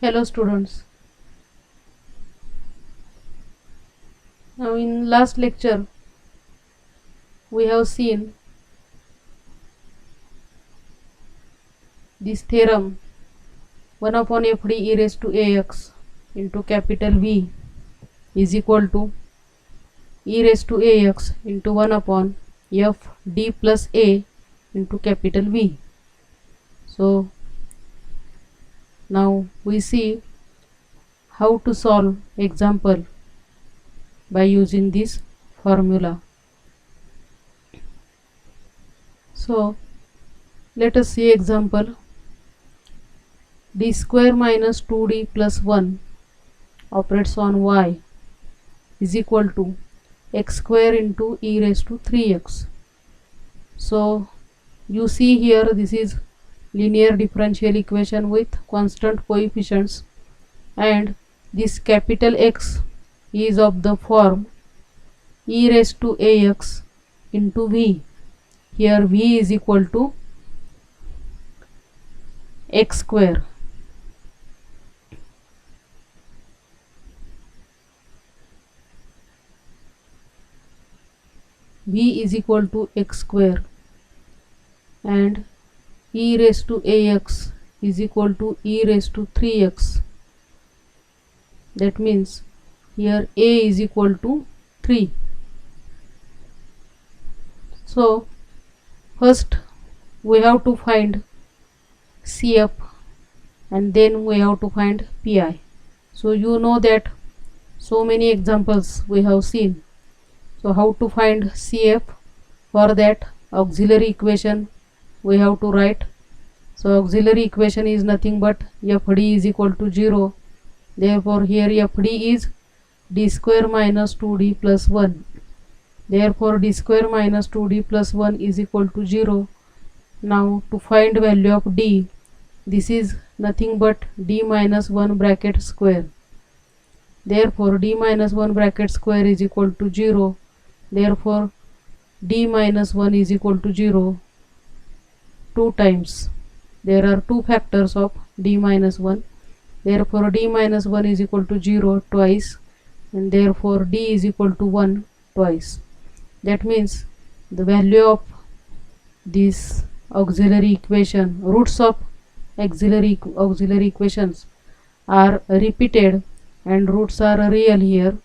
Hello students. Now in last lecture we have seen this theorem 1 upon f d e raised to ax into capital V is equal to e raised to ax into 1 upon f d plus a into capital V. So now we see how to solve example by using this formula. So let us see example. D square minus 2d plus 1 operates on y is equal to x square into e raised to 3x. So you see here this is linear differential equation with constant coefficients, and this capital X is of the form e raised to ax into v. Here v is equal to x square. V is equal to x square and e raised to ax is equal to e raised to 3x. That means here a is equal to 3. So first we have to find CF and then we have to find PI. So you know that so many examples we have seen. So how to find CF? For that auxiliary equation we have to write. So auxiliary equation is nothing but FD is equal to 0. Therefore here FD is d square minus 2d plus 1. Therefore d square minus 2d plus 1 is equal to 0. Now to find value of d, this is nothing but d minus 1 bracket square. Therefore d minus 1 bracket square is equal to 0. Therefore d minus 1 is equal to 0 2 times. There are two factors of d minus 1. Therefore d minus 1 is equal to 0 twice, and therefore d is equal to 1 twice. That means the value of this auxiliary equation, roots of auxiliary equations are repeated, and roots are real here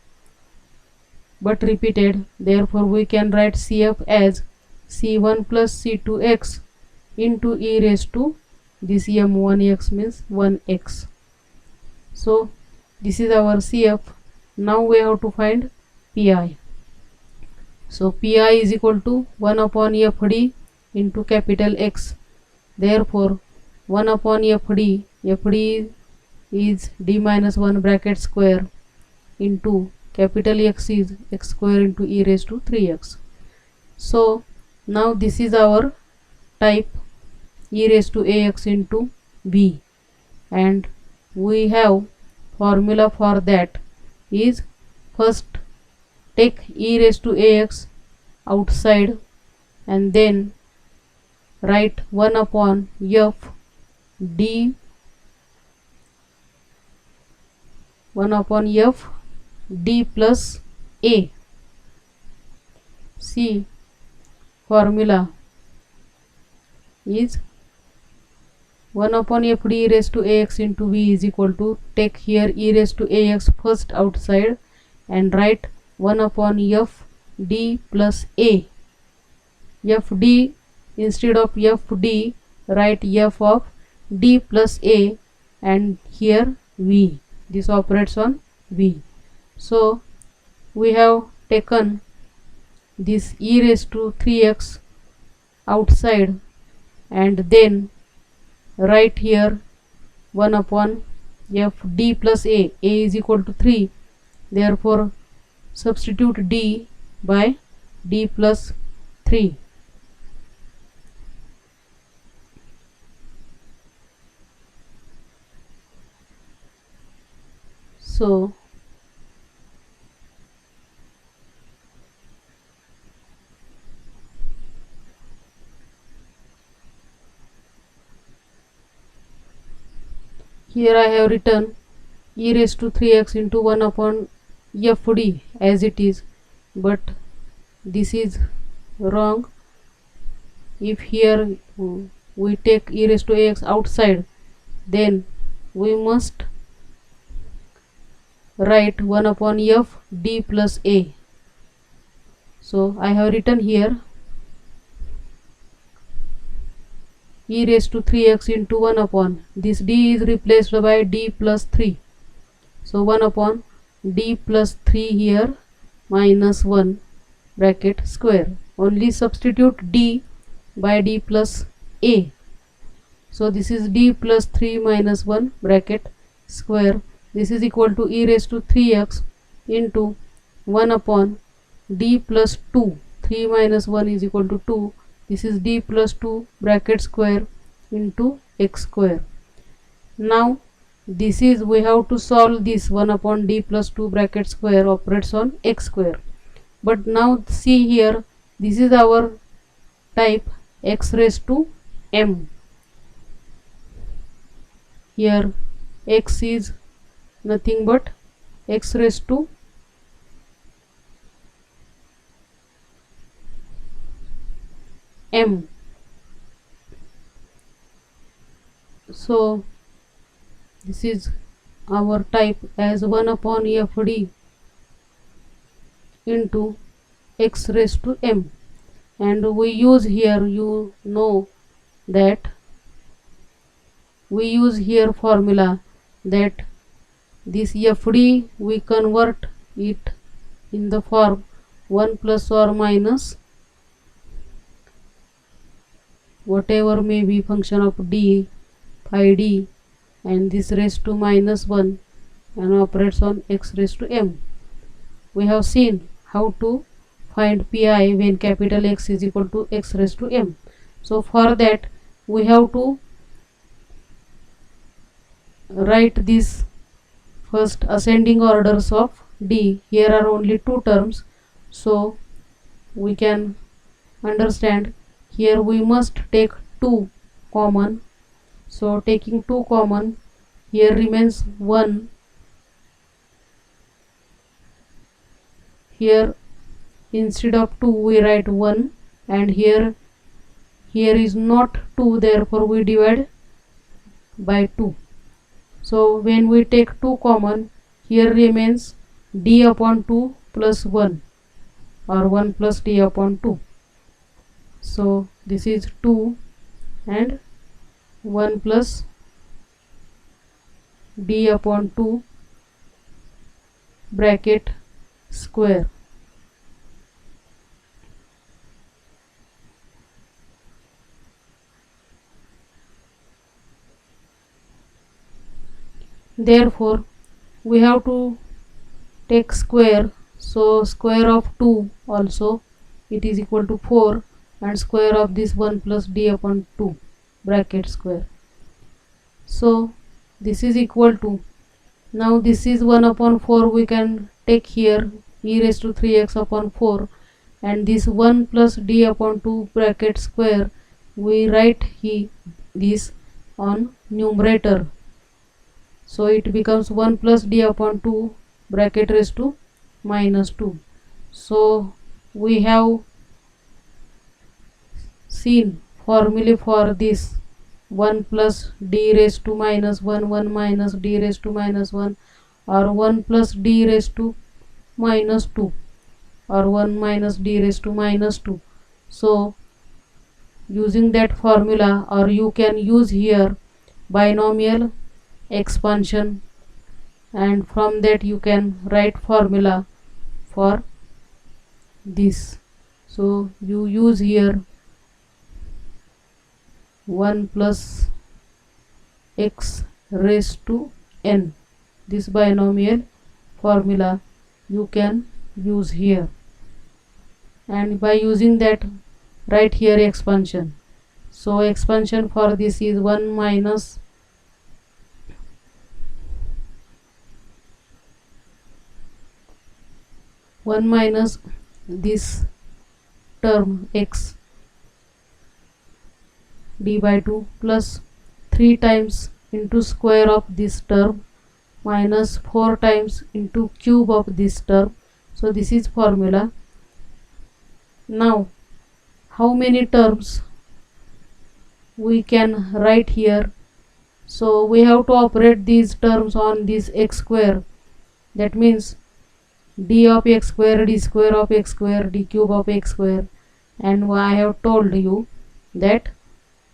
but repeated. Therefore we can write CF as C1 plus C2x into e raised to this m1x means 1x. So this is our CF. Now we have to find PI. So PI is equal to 1 upon FD into capital X. Therefore 1 upon FD, FD is d minus 1 bracket square into capital X is x square into e raised to 3x. So now this is our type e raised to ax into v, and we have formula for that is first take e raised to ax outside and then write 1 upon f d 1 upon f d plus a. See, formula is 1 upon f d raised to ax into v is equal to, take here e raised to ax first outside and write 1 upon f d plus a. F d, instead of f d write f of d plus a, and here v, this operates on v. So we have taken this e raised to 3x outside and then write here 1 upon f d plus a is equal to 3. Therefore substitute d by d plus 3. So Here I have written e raised to 3x into 1 upon fd as it is, but this is wrong. If here we take e raised to ax outside, then we must write 1 upon f d plus a. So I have written here e raised to 3x into 1 upon, this d is replaced by d plus 3. So 1 upon d plus 3 here minus 1 bracket square. Only substitute d by d plus a. So this is d plus 3 minus 1 bracket square. This is equal to e raised to 3x into 1 upon d plus 2. 3 minus 1 is equal to 2. This is d plus 2 bracket square into x square. Now this is, we have to solve this 1 upon d plus 2 bracket square operates on x square. But now see here, this is our type x raised to m. Here x is nothing but x raised to m. So this is our type as 1 upon fd into x raised to m, and we use here, you know that we use here formula that this fd we convert it in the form 1 plus or minus whatever may be function of d phi d, and this raised to minus 1 and operates on x raised to m. We have seen how to find pi when capital X is equal to x raised to m. So for that we have to write this first ascending orders of d. Here are only two terms, so we can understand here we must take 2 common. So taking 2 common, here remains 1. Here instead of 2 we write 1, and here is not 2, therefore we divide by 2. So when we take 2 common, here remains d upon 2 plus 1, or 1 plus d upon 2. So this is 2 and 1 plus d upon 2 bracket square. Therefore we have to take square, so square of 2 also it is equal to 4, and square of this 1 plus d upon 2 bracket square. So this is equal to, now this is 1 upon 4, we can take here e raised to 3x upon 4, and this 1 plus d upon 2 bracket square we write this on numerator. So it becomes 1 plus d upon 2 bracket raised to minus 2. So we have seen formula for this 1 plus d raised to minus 1, 1 minus d raised to minus 1, or 1 plus d raised to minus 2, or 1 minus d raised to minus 2. So using that formula, or you can use here binomial expansion, and from that you can write formula for this. So you use here 1 plus x raised to n. This binomial formula you can use here, and by using that write here expansion. So expansion for this is 1 minus this term x d by 2 plus 3 times into square of this term minus 4 times into cube of this term. So this is formula. Now how many terms we can write here? So we have to operate these terms on this x square. That means d of x square, d square of x square, d cube of x square. And I have told you that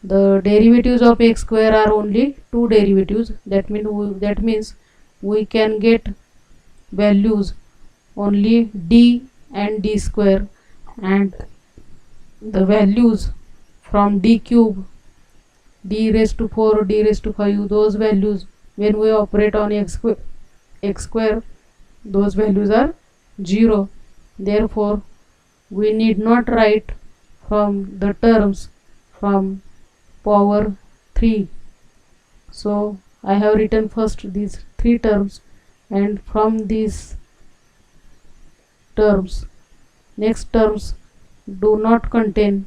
the derivatives of x square are only two derivatives. That means we can get values only d and d square, and the values from d cube, d raised to 4, d raised to 5, those values when we operate on x square, those values are 0. Therefore we need not write from the terms from power 3. So I have written first these three terms, and from these terms, next terms do not contain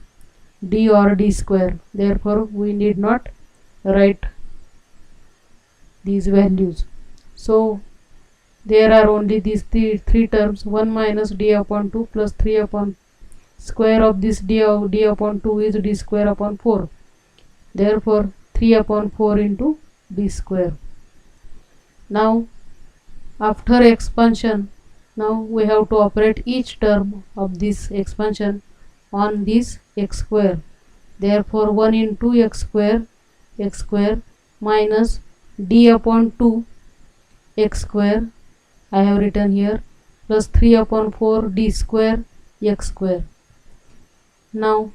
d or d square. Therefore we need not write these values. So there are only these three terms, 1 minus d upon 2 plus 3 upon square of this d upon 2 is d square upon 4. Therefore 3 upon 4 into d square. Now after expansion, now we have to operate each term of this expansion on this x square. Therefore 1 into x square minus d upon 2 x square, I have written here, plus 3 upon 4 d square x square. Now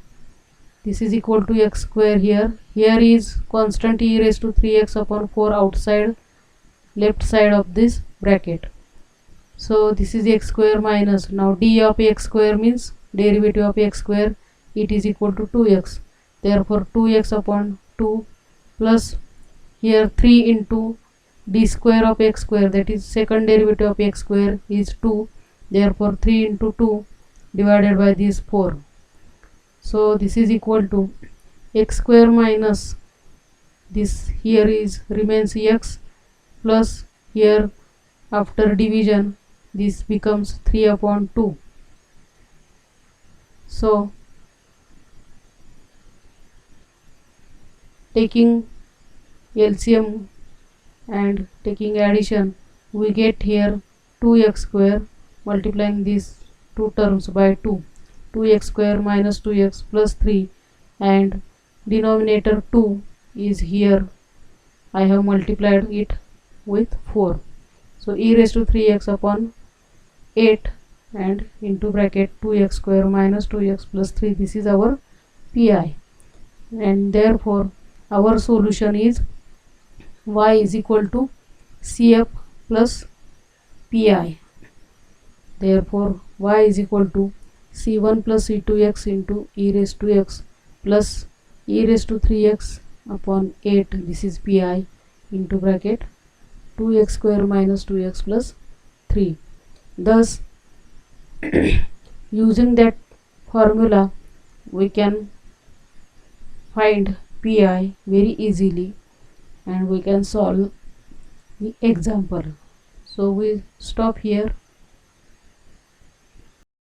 this is equal to x square here. Here is constant e raised to 3x upon 4 outside left side of this bracket. So this is x square minus, now d of x square means derivative of x square, it is equal to 2x. Therefore 2x upon 2 plus here 3 into d square of x square, that is second derivative of x square, is 2. Therefore 3 into 2 divided by this 4. So this is equal to x square minus this here is remains x plus here after division this becomes 3 upon 2. So taking LCM and taking addition, we get here 2x square multiplying these two terms by 2, 2x square minus 2x plus 3, and denominator 2 is here, I have multiplied it with 4. So e raised to 3x upon 8 and into bracket 2x square minus 2x plus 3, this is our pi, and therefore our solution is y is equal to CF plus pi. Therefore y is equal to C1 plus C2x into e raised to x plus e raised to 3x upon 8, this is pi, into bracket 2x square minus 2x plus 3. Thus using that formula we can find pi very easily, and we can solve the example. So we stop here.